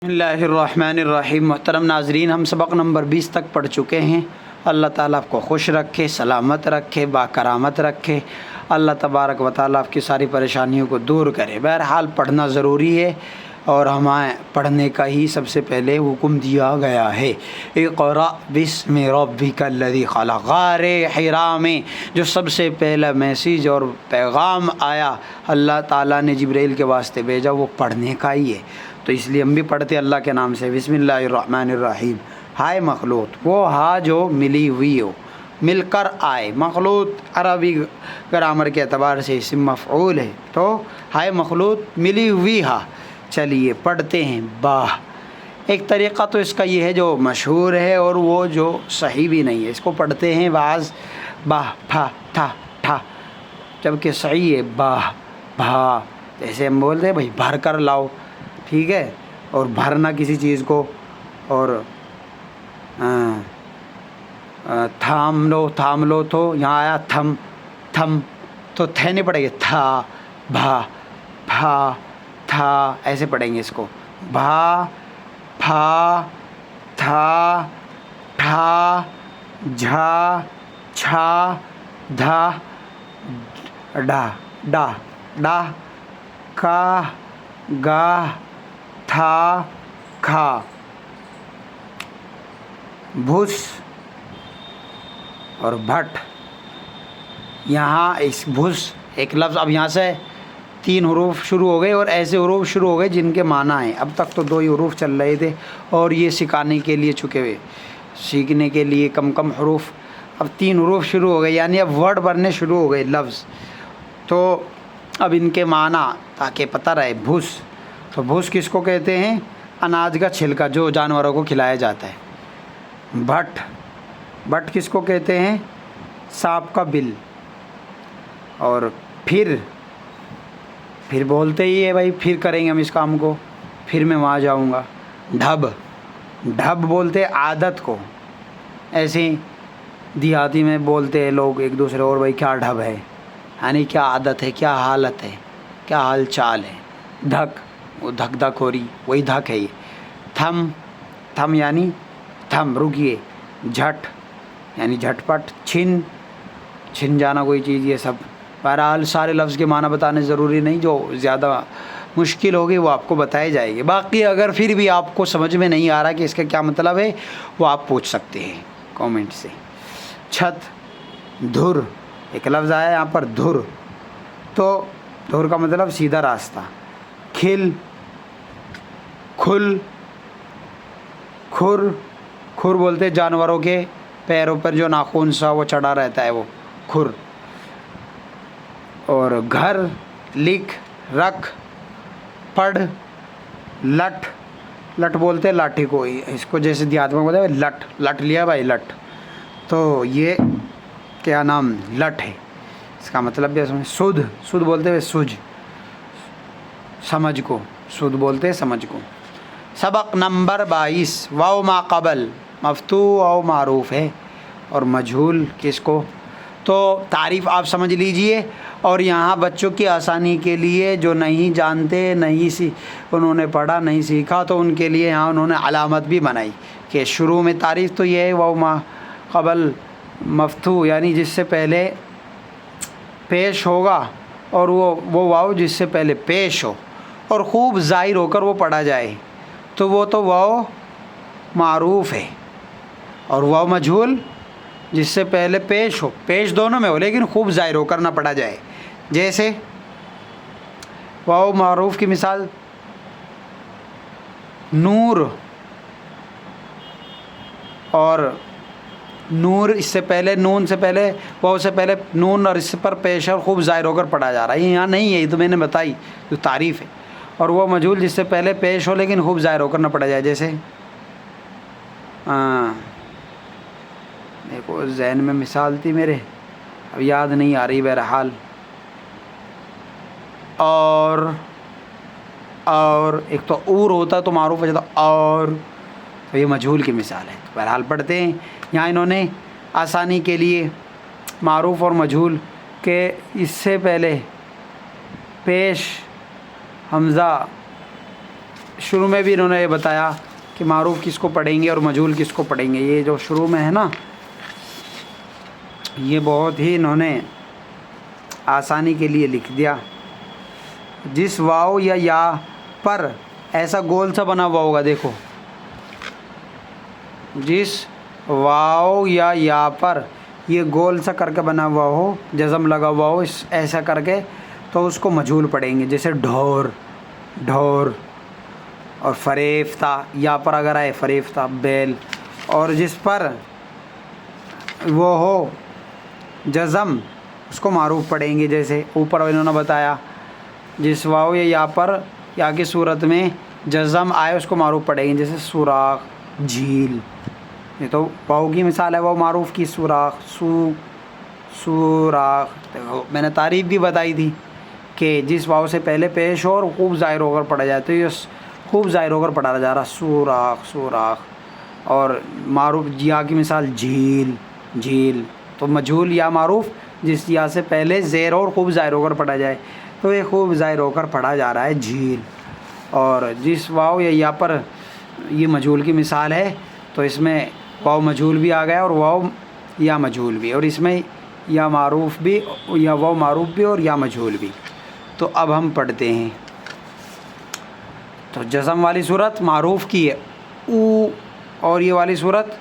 بسم اللہ الرحمن الرحیم۔ محترم ناظرین، ہم سبق نمبر 20 تک پڑھ چکے ہیں۔ اللہ تعالیٰ آپ کو خوش رکھے، سلامت رکھے، باکرامت رکھے۔ اللہ تبارک و تعالیٰ آپ کی ساری پریشانیوں کو دور کرے۔ بہرحال پڑھنا ضروری ہے اور ہمیں پڑھنے کا ہی سب سے پہلے حکم دیا گیا ہے۔ اقرأ بسم ربک الذی خلق، غار حرا میں جو سب سے پہلا میسیج اور پیغام آیا اللہ تعالیٰ نے جبرائیل کے واسطے بھیجا، وہ پڑھنے کا ہی ہے۔ تو اس لیے ہم بھی پڑھتے اللہ کے نام سے، بسم اللہ الرحمن الرحیم۔ ہائے مخلوط، وہ ہا جو ملی ہوئی ہو، مل کر آئے۔ مخلوط عربی گرامر کے اعتبار سے اسم مفعول ہے، تو ہائے مخلوط ملی ہوئی ہا۔ چلیے پڑھتے ہیں۔ با ایک طریقہ تو اس کا یہ ہے جو مشہور ہے اور وہ جو صحیح بھی نہیں ہے، اس کو پڑھتے ہیں بعض با پھا تھا ٹھا، جبکہ صحیح ہے با بھا، جیسے ہم بولتے ہیں بھائی بھر کر لاؤ، ٹھیک ہے، اور بھرنا کسی چیز کو، اور تھام لو تو یہاں آیا تھم تھم، تو تھے نہیں پڑے گے، تھا بھا پھا تھا، ایسے پڑھیں گے اس کو، بھا پھا تھا ٹھا جھا چھا دھا ڈا ڈا ڈا کا گا تھا کھا، بھس اور بھٹ۔ یہاں اس بھس ایک لفظ، اب یہاں سے 3 حروف شروع ہو گئے اور ایسے حروف شروع ہو گئے جن کے معنی ہیں۔ اب تک تو 2 ہی حروف چل رہے تھے اور یہ سکھانے کے لیے چکے ہوئے، سیکھنے کے لیے کم حروف، اب 3 حروف شروع ہو گئے، یعنی اب ورڈ بننے شروع ہو گئے لفظ، تو اب ان کے معنی تاکہ پتہ رہے۔ بھس، تو بھس کس کو کہتے ہیں؟ اناج کا چھلکا جو جانوروں کو کھلایا جاتا ہے۔ بھٹ، بھٹ کس کو کہتے ہیں؟ سانپ کا بل۔ اور پھر بولتے ہی ہے بھائی پھر کریں گے ہم اس کام کو، پھر میں وہاں جاؤں گا۔ ڈھب، ڈھب بولتے عادت کو، ایسے ہی دیہاتی میں بولتے ہیں لوگ ایک دوسرے، اور بھائی کیا ڈھب ہے، یعنی کیا عادت ہے، کیا حالت ہے، کیا حال چال ہے۔ دھک، وہ دھک دھک ہو رہی، وہی دھک ہے یہ۔ تھم، تھم یعنی تھم رکیے۔ جھٹ یعنی جھٹ پٹ، چھن، چھن جانا کوئی چیز، یہ سب۔ بہرحال سارے لفظ کے معنی بتانے ضروری نہیں، جو زیادہ مشکل ہوگی وہ آپ کو بتائی جائے گی۔ باقی اگر پھر بھی آپ کو سمجھ میں نہیں آ رہا کہ اس کا کیا مطلب ہے، وہ آپ پوچھ سکتے ہیں کامنٹ سے۔ چھت، دھر، ایک لفظ آیا یہاں پر دھر، تو دھر کا مطلب سیدھا راستہ۔ کھل، کھل، کھر، کھر بولتے جانوروں کے پیروں پر جو ناخن سا وہ چڑھا رہتا ہے، وہ کھر۔ اور گھر، لکھ، رکھ، پڑھ، لٹ، لٹ بولتے لاٹھی کو، اس کو جیسے دیہات میں بولتے ہیں لٹ، لٹ لیا بھائی لٹ، تو یہ کیا نام لٹ ہے، اس کا مطلب بھی سمجھ۔ سدھ، سدھ بولتے ہوئے سج، سمجھ کو، سدھ بولتے سمجھ کو۔ سبق نمبر 22۔ واو ما قبل مفتوح او معروف ہے، اور مجہول کس کو؟ تو تعریف آپ سمجھ لیجئے، اور یہاں بچوں کی آسانی کے لیے جو نہیں جانتے، نہیں انہوں نے پڑھا نہیں سیکھا، تو ان کے لیے یہاں انہوں نے علامت بھی بنائی کہ شروع میں تعریف تو یہ ہے واو ما قبل مفتوح، یعنی جس سے پہلے پیش ہوگا، اور وہ واو جس سے پہلے پیش ہو اور خوب ظاہر ہو کر وہ پڑھا جائے، تو وہ تو واو معروف ہے۔ اور واو مجہول جس سے پہلے پیش ہو، پیش دونوں میں ہو لیکن خوب ظاہر ہو کر نہ پڑھا جائے، جیسے واو معروف کی مثال نور، اور نور اس سے پہلے نون سے پہلے واو سے پہلے نون، اور اس پر پیش اور خوب ظاہر ہو کر پڑھا جا رہا ہے، یہاں نہیں ہے، یہ تو میں نے بتائی جو تعریف ہے۔ اور وہ مجہول جس سے پہلے پیش ہو لیکن خوب ظاہر ہو کر نہ پڑھا جائے، جیسے دیکھو ذہن میں مثال تھی میرے، اب یاد نہیں آ رہی، بہرحال اور ایک تو اور ہوتا تو معروف ہو جاتا، اور تو یہ مجہول کی مثال ہے۔ تو بہرحال پڑھتے ہیں، یہاں انہوں نے آسانی کے لیے معروف اور مجہول کے اس سے پہلے پیش حمزہ شروع میں بھی انہوں نے یہ بتایا کہ معروف کس کو پڑھیں گے اور مجہول کس کو پڑھیں گے. یہ جو شروع میں ہے نا یہ بہت ہی انہوں نے آسانی کے لیے لکھ دیا. جس واو یا پر ایسا گول سا بنا ہوا ہوگا, دیکھو جس واو یا پر یہ گول سا کر کے بنا ہوا ہو, جزم لگا ہوا ہو ایسا کر کے, تو اس کو مجہول پڑھیں گے. جیسے ڈھور اور فریفتہ, یا پر اگر آئے فریفتہ بیل. اور جس پر وہ ہو جزم اس کو معروف پڑھیں گے. جیسے اوپر انہوں نے بتایا جس واو یا پر یا کی صورت میں جزم آئے اس کو معروف پڑھیں گے. جیسے سوراخ, جھیل, یہ تو واو کی مثال ہے, وہ معروف کی. سوراخ, سوراخ. میں نے تعریف بھی بتائی تھی کہ جس واو سے پہلے پیش ہو اور خوب ظاہر ہو کر پڑھا جائے تو یہ خوب ظاہر ہو کر پڑھا جا رہا سوراخ. اور معروف یا کی مثال جھیل. تو مجہول یا معروف جس یا سے پہلے زیر اور خوب ظاہر ہو کر پڑھا جائے تو یہ خوب ظاہر ہو کر پڑھا جا رہا ہے جھیل. اور جس واو یا پر یہ مجہول کی مثال ہے تو اس میں واو مجہول بھی آ گیا اور واو یا مجہول بھی, اور اس میں یا معروف بھی, یا واو معروف بھی اور یا مجہول بھی. تو اب ہم پڑھتے ہیں. تو جزم والی صورت معروف کی ہے او, اور یہ والی صورت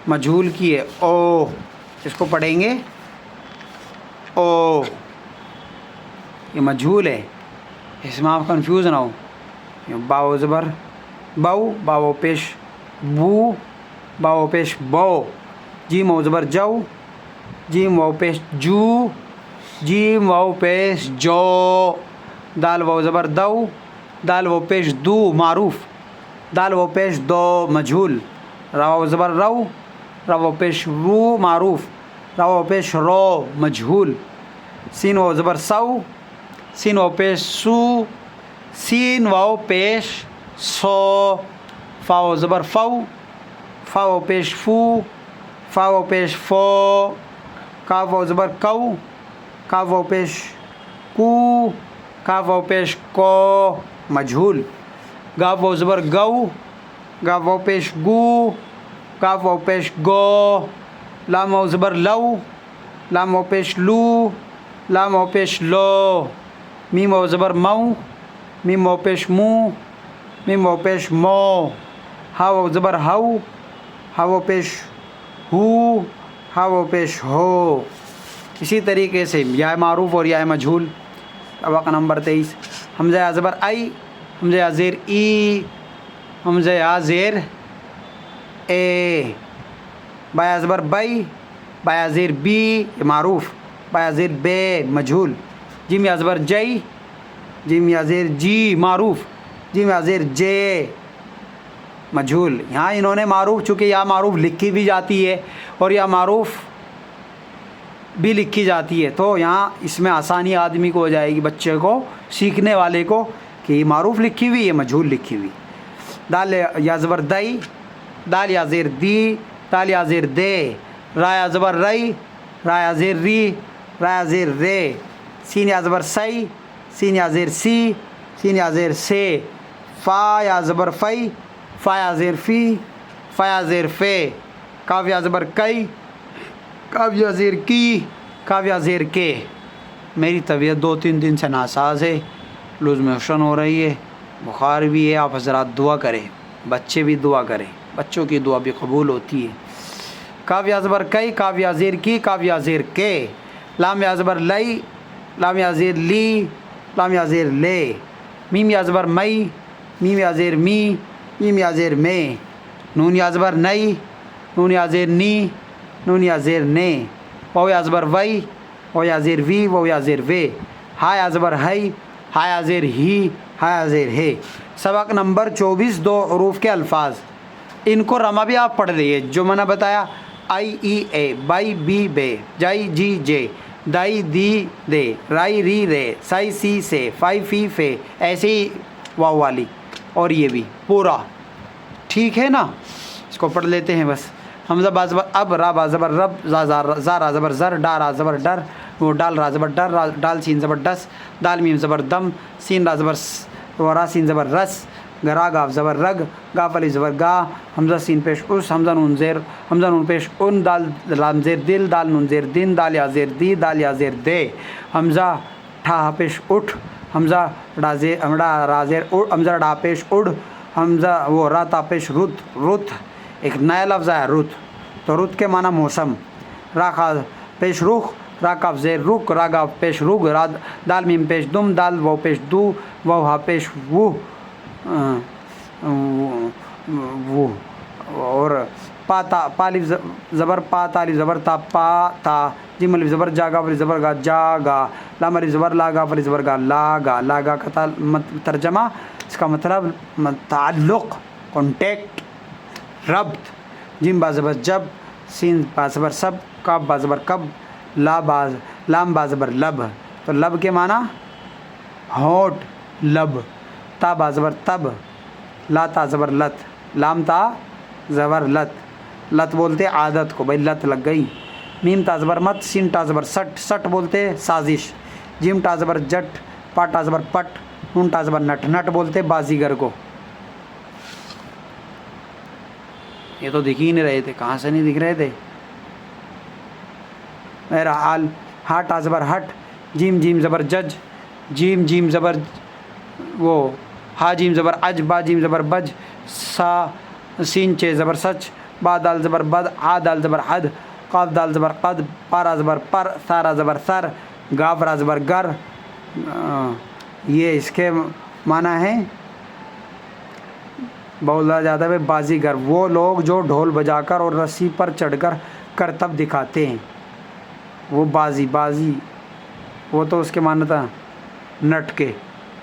مجہول کی ہے او. اس کو پڑھیں گے او, یہ مجہول ہے, اس میں آپ کنفیوز نہ ہو. باو زبر باو, باو پیش بو, باو پیش بو. جیم واو زبر جو, جیم واو پیش جو, جیم واو پیش جو. دال واو زبر دو, دال واو پیش دو معروف, دال واو پیش دو مجہول. را واو زبر رو, را واو پیش رو معروف, را واو پیش رو مجہول. سین واو زبر سو, سین واو پیش سو, سین واو پیش سو. فا واو زبر فو, فا واو پیش فو, فا واو پیش فو. کاف واو زبر کو, کاف واو پیش کو, کاف واو پیش کو مجہول. گاف واو زبر گو, گاف واو پیش گو, کاف واو پیش گو. لام واو زبر لو, لام واو پیش لو, لام واو پیش لو. میم واو زبر مو, میم واو پیش مو, میم واو پیش مو. ہا واو زبر ہو, ہا واو پیش ہو, ہا واو پیش ہو. اسی طریقے سے یا معروف اور یا مجہول. سبق نمبر 23. حمزہ یا زبر ای, حمزہ یا زیر ای, حمزہ یا زیر اے. با یا زبر بئی, با یا زیر بی معروف, با یا زیر بے مجہول. جیم یا زبر جئی, جیم یا زیر جی معروف, جیم یا زیر جے مجہول. یہاں انہوں نے معروف چونکہ یا معروف لکھی بھی جاتی ہے اور یا معروف بھی لکھی جاتی ہے تو یہاں اس میں آسانی آدمی کو ہو جائے گی, بچے کو, سیکھنے والے کو, کہ یہ معروف لکھی ہوئی یہ مجہول لکھی ہوئی. دال یا زبر دئی, دال یا زیر دی, دال یا زیر دے. را یا زبر رئی, را یا زیر ری, را یا زیر رے. سین یا زبر سی, سین یا زیر سی, سین یا زیر سے. فا یا زبر فئی, فا یا زیر فی, فا یا زیر فے. کاف یا زبر کئی, کاف یا زیر کی, کاف یا زیر کے. میری طبیعت 2-3 دن سے ناساز ہے, لوز موشن ہو رہی ہے, بخار بھی ہے. آپ حضرات دعا کریں, بچے بھی دعا کریں, بچوں کی دعا بھی قبول ہوتی ہے. کاف یا زبر کئی, کاف یا زیر کی, کاف یا زیر کے. لام یا زبر لئی, لام یا زیر لی, لام یا زیر لے. میم یا زبر مئی, میم یا زیر می, میم یا زیر میں. نون یا زبر نئی, نون یا زیر نی, نون یا زیر نے. واو یا زبر وئی, واو یا زیر وی, واو یا زیر وے. ہا یا زبر ہئی, ہا یا زیر ہی, ہا یا زیر ہے. سبق نمبر 24 دو حروف کے الفاظ. ان کو رما بھی آپ پڑھ لیے جو میں نے بتایا. آئی ای اے, بائی بی بے, جائی جی جے, دائی دی دے, رائی ری رے, سائی سی سے, فائی فی فے. ایسے ہی واو والی اور یہ بھی پورا ٹھیک ہے نا. اس کو پڑھ لیتے ہیں بس. حمزہ با زبر اب, را با زبر رب, زا را زبر زر, ڈا را زبر ڈر, وہ ڈال را زبر ڈر, ڈال سین زبر ڈس, دال میم زبر دم, سین را زبر را سین زبر رس, گرا گاف زبر رگ گاف علی زبر گا حمزہ سین پیش اس حمزہ نون پیش ان دال لام زیر دل دال نون زیر دین دال یا زیر دی دال یا زیر دے حمزہ ٹھا پیش اٹھ حمزہ ڈا زیر را زیر حمزہ ڈا پیش اڑ حمزہ وہ را تا پیش رت ایک نیا لفظ ہے رت، تو رت کے معنی موسم، را خا پیش رخ را کاف زیر رک را گاف پیش رگ را دال میم پیش دم دال و پیش دو و ہا پیش وہ اور پا تا پالف زبر پا تالف زبر تا پا تا جیم الف زبر جا گاف الف زبر گا جا گا لام الف زبر لا گاف الف زبر گا لا گا کا ترجمہ اس کا مطلب تعلق، کانٹیکٹ، ربط۔ جیم با زبر جب سین با زبر سب کاف با زبر کب لام با زبر لب، تو لب کے معنی ہونٹ لب، تا با زبر تب لا تا زبر لت لام تا زبر لت بولتے عادت کو، بھائی لت لگ گئی۔ میم تا زبر مت سین تا زبر سٹ بولتے سازش۔ جیم تا زبر جٹ پا تا زبر پٹ نون تا زبر نٹ بولتے بازیگر کو۔ یہ تو دکھ ہی نہیں رہے تھے، کہاں سے نہیں دکھ رہے تھے؟ میرا حال ہا تا زبر ہٹ جیم زبر جج جیم زبر وہ ہا جیم زبر اج با جیم زبر بج سا سین چے زبر سچ با دال زبر بد آ دال زبر حد قاف دال زبر قد پارا زبر پر سارا زبر سر گاف را زبر گر۔ یہ اس کے معنی ہے بولا جاتا ہے بازیگر، وہ لوگ جو ڈھول بجا کر اور رسی پر چڑھ کر کرتب دکھاتے ہیں، وہ بازی وہ تو اس کے معنی تھا نٹ کے،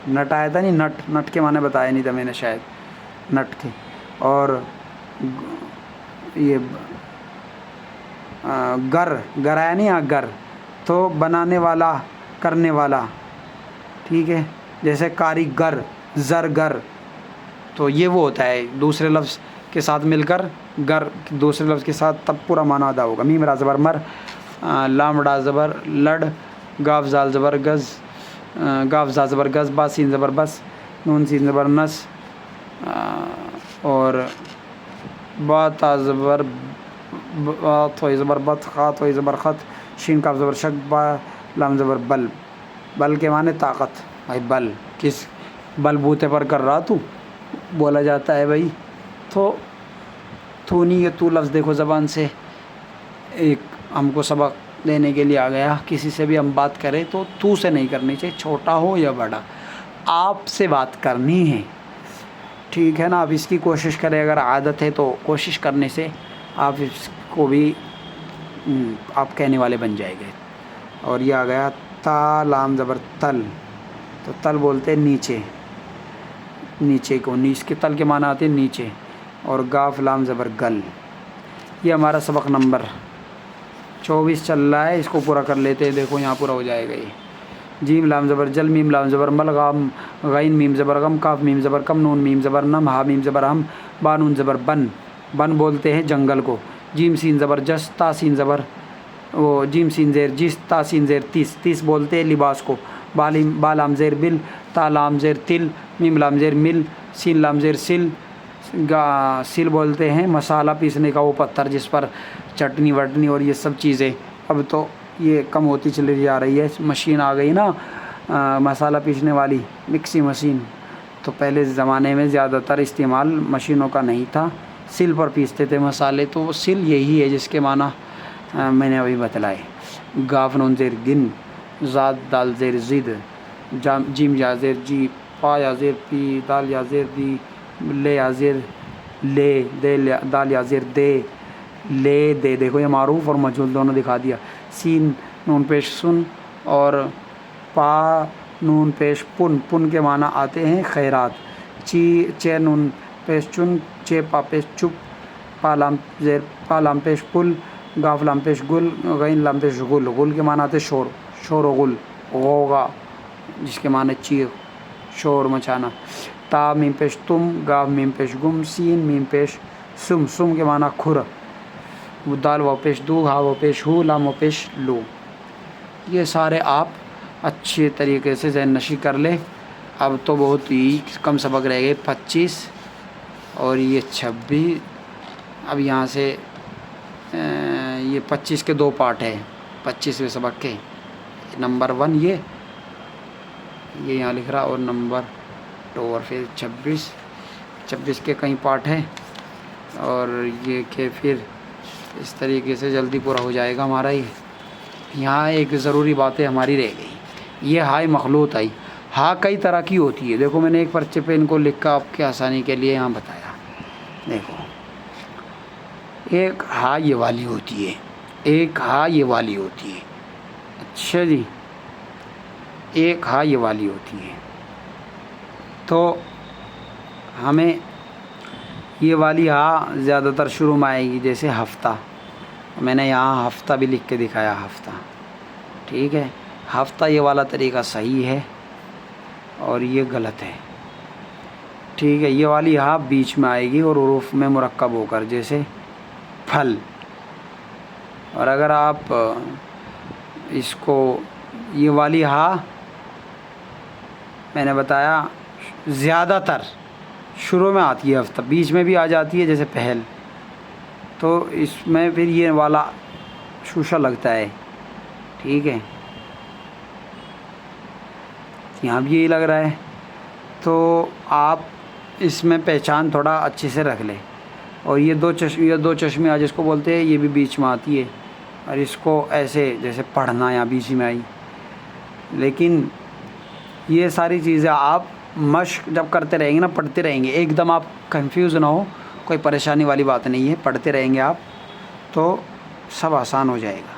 نٹ آیا تھا نہیں، نٹ کے معنی بتایا نہیں تھا میں نے شاید، نٹ کے۔ اور یہ گر آیا نہیں، گر تو بنانے والا کرنے والا، ٹھیک ہے، جیسے کاریگر زرگر، تو یہ وہ ہوتا ہے دوسرے لفظ کے ساتھ مل کر گر دوسرے لفظ کے ساتھ تب پورا معنی ادا ہوگا۔ میم را زبر مر لام ڈا زبر لڑ گاف زال زبر گز گاف زا زبر گز با سین زبر بس نون سین زبر نس اور با تا زبر تھوئی زبر بت خا تھوئی زبر خط شین کاف زبر شک با لام زبر بل کے معنی طاقت، بھائی بل کس بل بوتے پر کر رہا تو بولا جاتا ہے بھائی، تو نہیں، یہ تو لفظ دیکھو زبان سے ایک ہم کو سبق دینے کے لیے آ گیا، کسی سے بھی ہم بات کریں تو سے نہیں کرنی چاہیے، چھوٹا ہو یا بڑا، آپ سے بات کرنی ہے، ٹھیک ہے نا۔ آپ اس کی کوشش کریں، اگر عادت ہے تو کوشش کرنے سے آپ اس کو بھی آپ کہنے والے بن جائے گے۔ اور یہ آ گیا تا لام زبر تل، تو تل بولتے نیچے کو، اس کے تل کے معنی آتے ہیں نیچے، اور گاف لام زبر گل۔ یہ ہمارا سبق نمبر 24 چل رہا ہے، اس کو پورا کر لیتے ہیں، دیکھو یہاں پورا ہو جائے گا یہ۔ جیم لام زبر جل میم لام زبر مل غام غین میم زبر غم کاف میم زبر کم نون میم زبر نم ہا میم زبر ہم با نون زبر بن بولتے ہیں جنگل کو۔ جیم سین زبر جس تا سین زبر وہ جیم سین زیر جس تا سین زیر تیس بولتے ہیں لباس کو۔ با لام زیر بل تا لام زیر تل میم لام زیر مل سین لام زیر سل بولتے ہیں مسالہ پیسنے کا وہ پتھر جس پر چٹنی وٹنی اور یہ سب چیزیں، اب تو یہ کم ہوتی چلی جا رہی ہے، مشین آ گئی نا مسالہ پیسنے والی مکسی مشین، تو پہلے زمانے میں زیادہ تر استعمال مشینوں کا نہیں تھا، سل پر پیستے تھے مسالے، تو وہ سل یہی ہے جس کے معنی میں نے ابھی بتلائے۔ گاف نون زیر گن زاد دال زیر زد جیم یا زیر جی پا یا زیر پی دال یا زیر دی لے یا زیر لے دے دال یا زیر دے لے دے، دیکھو یہ معروف اور مجہول دونوں دکھا دیا۔ سین نون پیش سن اور پا نون پیش پن کے معنی آتے ہیں خیرات۔ چے نون پیش چن چے پا پیش چپ پا لام پیش پل گاف لام پیش گل غین لام پیش غل کے معنی آتے شور و غل غوغا جس کے معنی چیخ شور مچانا۔ تا میم پیش تم گاف میم پیش گم سین میم پیش سم کے معنی کھر دال و پیش دو ہا و پیش ہو لام و پیش لو۔ یہ سارے آپ اچھے طریقے سے ذہن نشی کر لیں اب تو بہت ہی کم سبق رہ گئے، 25 اور یہ 26. اب یہاں سے یہ 25 کے 2 پارٹ ہے، 25ویں سبق کے. نمبر 1 یہ یہاں لکھ رہا، اور نمبر 2، اور پھر 26 کے کئی پارٹ ہیں، اور یہ کہ پھر اس طریقے سے جلدی پورا ہو جائے گا ہمارا. یہاں ایک ضروری باتیں ہماری رہ گئی. یہ ہائے مخلوط آئی. ہاں کئی طرح کی ہوتی ہے. دیکھو میں نے ایک پرچے پہ ان کو لکھا آپ کے آسانی کے لیے یہاں بتایا. دیکھو ایک ہاں یہ والی ہوتی ہے، ایک ہاں یہ والی ہوتی ہے. اچھا جی، ایک ہاں یہ والی ہوتی ہے. تو ہمیں یہ والی ہاں زیادہ تر شروع میں آئے گی، جیسے ہفتہ. میں نے یہاں ہفتہ بھی لکھ کے دکھایا، ہفتہ. ٹھیک ہے، ہفتہ یہ والا طریقہ صحیح ہے اور یہ غلط ہے. ٹھیک ہے، یہ والی ہاں بیچ میں آئے گی اور حروف میں مرکب ہو کر، جیسے پھل. اور اگر آپ اس کو یہ والی ہاں میں نے بتایا زیادہ تر شروع میں آتی ہے، ہفتہ بیچ میں بھی آ جاتی ہے جیسے پہل، تو اس میں پھر یہ والا شوشہ لگتا ہے. ٹھیک ہے، یہاں بھی یہی لگ رہا ہے. تو آپ اس میں پہچان تھوڑا اچھے سے رکھ لیں. اور یہ دو چشمے جس کو بولتے ہیں، یہ بھی بیچ میں آتی ہے، اور اس کو ایسے جیسے پڑھنا یا بیچ میں آئی. لیکن یہ ساری چیزیں آپ مشق جب کرتے رہیں گے نا، پڑھتے رہیں گے، ایک دم آپ کنفیوز نہ ہو، کوئی پریشانی والی بات نہیں ہے. پڑھتے رہیں گے آپ تو سب آسان ہو جائے گا.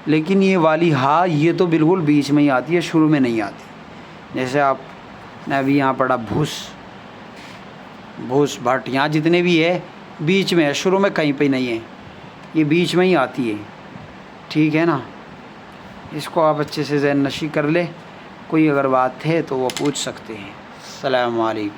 لیکن یہ والی ہاں یہ تو بالکل بیچ میں ہی آتی ہے، شروع میں نہیں آتی. جیسے آپ نے ابھی یہاں پڑھا بھوس بھٹ، یہاں جتنے بھی ہے بیچ میں ہے، شروع میں کہیں پہ نہیں ہے، یہ بیچ میں ہی آتی ہے. ٹھیک ہے نا، اس کو آپ اچھے سے ذہن نشی کر لے. کوئی اگر بات ہے تو وہ پوچھ سکتے ہیں. السلام علیکم.